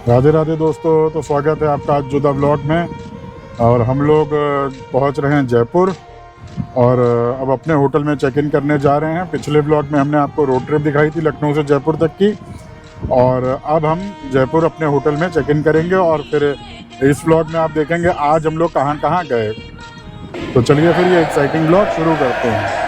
राधे राधे दोस्तों। तो स्वागत है आपका आज जोधा ब्लॉग में। और हम लोग पहुंच रहे हैं जयपुर और अब अपने होटल में चेक इन करने जा रहे हैं। पिछले ब्लॉग में हमने आपको रोड ट्रिप दिखाई थी लखनऊ से जयपुर तक की, और अब हम जयपुर अपने होटल में चेक इन करेंगे और फिर इस ब्लॉग में आप देखेंगे आज हम लोग कहाँ कहाँ गए। तो चलिए फिर ये एक्साइटिंग ब्लॉग शुरू करते हैं।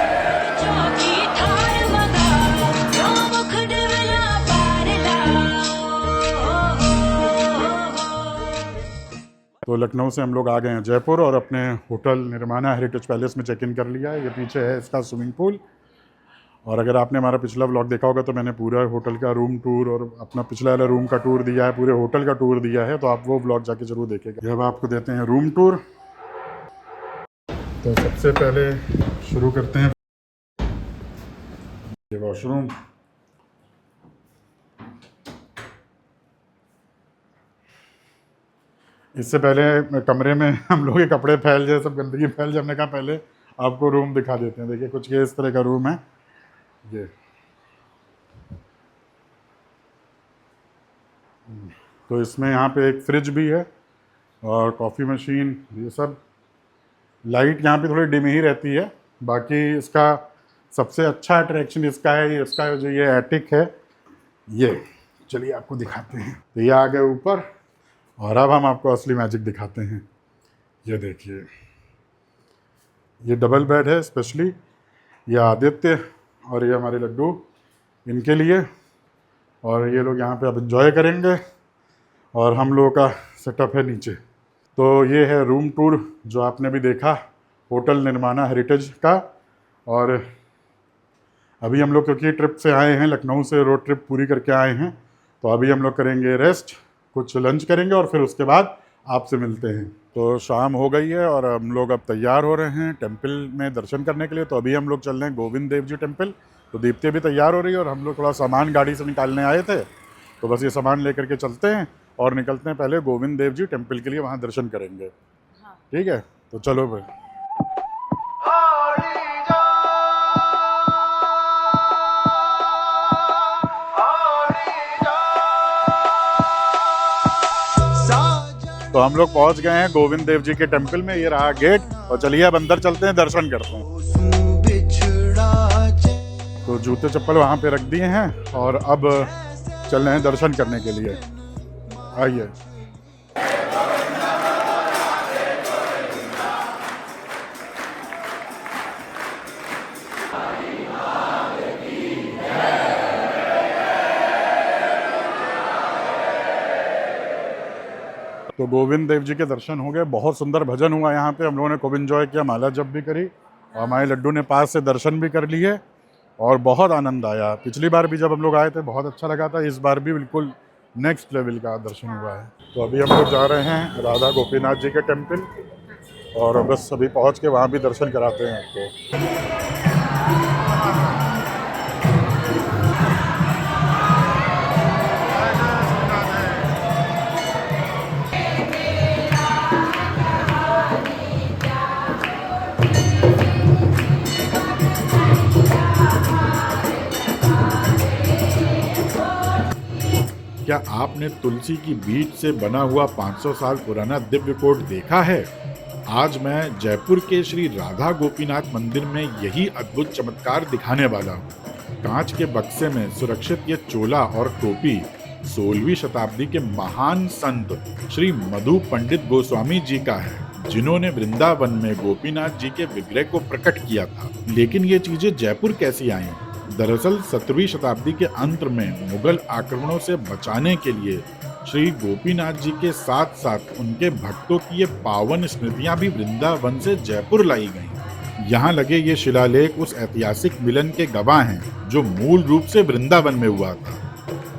तो लखनऊ से हम लोग आ गए हैं जयपुर और अपने होटल निर्माणा हेरिटेज पैलेस में चेक इन कर लिया है। ये पीछे है इसका स्विमिंग पूल। और अगर आपने हमारा पिछला व्लॉग देखा होगा तो मैंने पूरा होटल का रूम टूर और अपना पिछला वाला रूम का टूर दिया है, पूरे होटल का टूर दिया है, तो आप वो व्लॉग जाके ज़रूर देखेंगे। अब आपको देते हैं रूम टूर। तो सबसे पहले शुरू करते हैं ये वॉशरूम। इससे पहले कमरे में हम लोग के कपड़े फैल जाए, सब गंदगी फैल जाए, हमने कहा पहले आपको रूम दिखा देते हैं। देखिए कुछ ये इस तरह का रूम है ये। तो इसमें यहाँ पे एक फ्रिज भी है और कॉफ़ी मशीन, ये सब। लाइट यहाँ पे थोड़ी डिम ही रहती है। बाकी इसका सबसे अच्छा अट्रैक्शन इसका है, इसका जो ये एटिक है ये। चलिए आपको दिखाते हैं। तो ये आ गए ऊपर और अब हम आपको असली मैजिक दिखाते हैं। ये देखिए, ये डबल बेड है स्पेशली, ये आदित्य और ये हमारे लड्डू, इनके लिए। और ये लोग यहाँ पे अब एंजॉय करेंगे और हम लोगों का सेटअप है नीचे। तो ये है रूम टूर जो आपने भी देखा होटल निर्माणा हेरिटेज का। और अभी हम लोग क्योंकि ट्रिप से आए हैं, लखनऊ से रोड ट्रिप पूरी करके आए हैं, तो अभी हम लोग करेंगे रेस्ट, कुछ लंच करेंगे और फिर उसके बाद आपसे मिलते हैं। तो शाम हो गई है और हम लोग अब तैयार हो रहे हैं टेंपल में दर्शन करने के लिए। तो अभी हम लोग चल रहे हैं गोविंद देव जी टेंपल। तो दीप्ति भी तैयार हो रही है और हम लोग थोड़ा सामान गाड़ी से निकालने आए थे, तो बस ये सामान लेकर के चलते हैं और निकलते हैं पहले गोविंद देव जी टेंपल के लिए, वहाँ दर्शन करेंगे। ठीक है, तो चलो भाई। तो हम लोग पहुंच गए हैं गोविंद देव जी के टेंपल में। ये रहा गेट और चलिए अब अंदर चलते हैं, दर्शन करते हैं। तो जूते चप्पल वहां पे रख दिए हैं और अब चल रहे हैं दर्शन करने के लिए। आइए। तो गोविंद देव जी के दर्शन हो गए, बहुत सुंदर भजन हुआ यहाँ पे, हम लोगों ने खूब एंजॉय किया, माला जप भी करी और हमारे लड्डू ने पास से दर्शन भी कर लिए और बहुत आनंद आया। पिछली बार भी जब हम लोग आए थे बहुत अच्छा लगा था, इस बार भी बिल्कुल नेक्स्ट लेवल का दर्शन हुआ है। तो अभी हम लोग जा रहे हैं राधा गोपीनाथ जी के टेम्पल और बस अभी पहुँच के वहाँ भी दर्शन कराते हैं आपको। क्या आपने तुलसी की बीज से बना हुआ 500 साल पुराना दिव्य कोट देखा है? आज मैं जयपुर के श्री राधा गोपीनाथ मंदिर में यही अद्भुत चमत्कार दिखाने वाला हूँ। कांच के बक्से में सुरक्षित ये चोला और टोपी 16वीं शताब्दी के महान संत श्री मधु पंडित गोस्वामी जी का है, जिन्होंने वृंदावन में गोपीनाथ जी के विग्रह को प्रकट किया था। लेकिन ये चीजें जयपुर कैसी आई? दरअसल 17वीं शताब्दी के अंत में मुगल आक्रमणों से बचाने के लिए श्री गोपीनाथ जी के साथ साथ उनके भक्तों की ये पावन स्मृतियां भी वृंदावन से जयपुर लाई गईं। यहाँ लगे ये शिलालेख उस ऐतिहासिक मिलन के गवाह हैं जो मूल रूप से वृंदावन में हुआ था,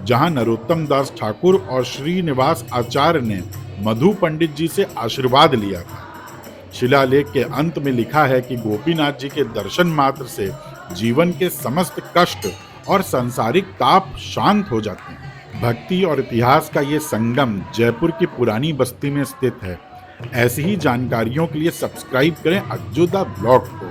जहाँ नरोत्तम दास ठाकुर और श्रीनिवास आचार्य ने मधु पंडित जी से आशीर्वाद लिया था। शिलालेख के अंत में लिखा है कि गोपीनाथ जी के दर्शन मात्र से जीवन के समस्त कष्ट और सांसारिक ताप शांत हो जाते हैं। भक्ति और इतिहास का ये संगम जयपुर की पुरानी बस्ती में स्थित है। ऐसी ही जानकारियों के लिए सब्सक्राइब करें अजोधा ब्लॉग को।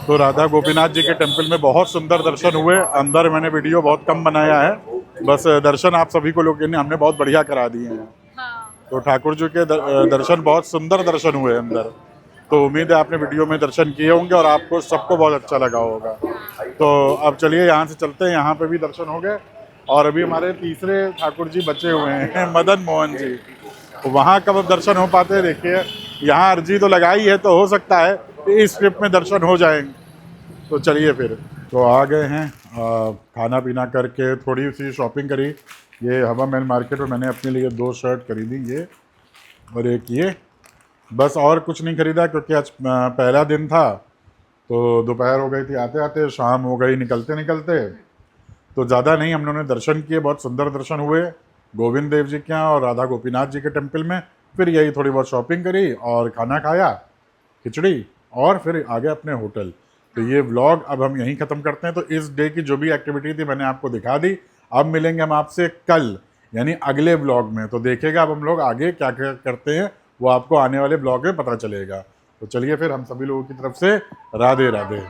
तो राधा गोपीनाथ जी के टेम्पल में बहुत सुंदर दर्शन हुए। अंदर मैंने वीडियो बहुत कम बनाया है, बस दर्शन आप सभी को लोग हमने बहुत बढ़िया करा दिए हैं। हाँ। तो ठाकुर जी के दर्शन, बहुत सुंदर दर्शन हुए अंदर। तो उम्मीद है आपने वीडियो में दर्शन किए होंगे और आपको सबको बहुत अच्छा लगा होगा। तो अब चलिए यहाँ से चलते हैं, यहाँ पे भी दर्शन हो गए और अभी हमारे तीसरे ठाकुर जी बचे हुए हैं, मदन मोहन जी। वहाँ कब अब दर्शन हो पाते हैं देखिए। यहाँ अर्जी तो लगाई है, तो हो सकता है कि इस ट्रिप में दर्शन हो जाएंगे। तो चलिए फिर, तो आ गए हैं, खाना पीना करके थोड़ी सी शॉपिंग करी। ये हवा महल मार्केट में मैंने अपने लिए 2 शर्ट खरीदी, ये और एक ये, बस और कुछ नहीं खरीदा क्योंकि आज पहला दिन था। तो दोपहर हो गई थी आते आते, शाम हो गई निकलते निकलते। तो ज़्यादा नहीं, हम लोगों ने दर्शन किए, बहुत सुंदर दर्शन हुए गोविंद देव जी के यहाँ और राधा गोपीनाथ जी के टेम्पल में। फिर यही थोड़ी बहुत शॉपिंग करी और खाना खाया, खिचड़ी, और फिर आ गए अपने होटल। तो ये व्लॉग अब हम यहीं ख़त्म करते हैं। तो इस डे की जो भी एक्टिविटी थी मैंने आपको दिखा दी। अब मिलेंगे हम आपसे कल, यानी अगले व्लॉग में। तो देखेगा अब हम लोग आगे क्या क्या करते हैं, वो आपको आने वाले ब्लॉग में पता चलेगा। तो चलिए फिर, हम सभी लोगों की तरफ से राधे राधे।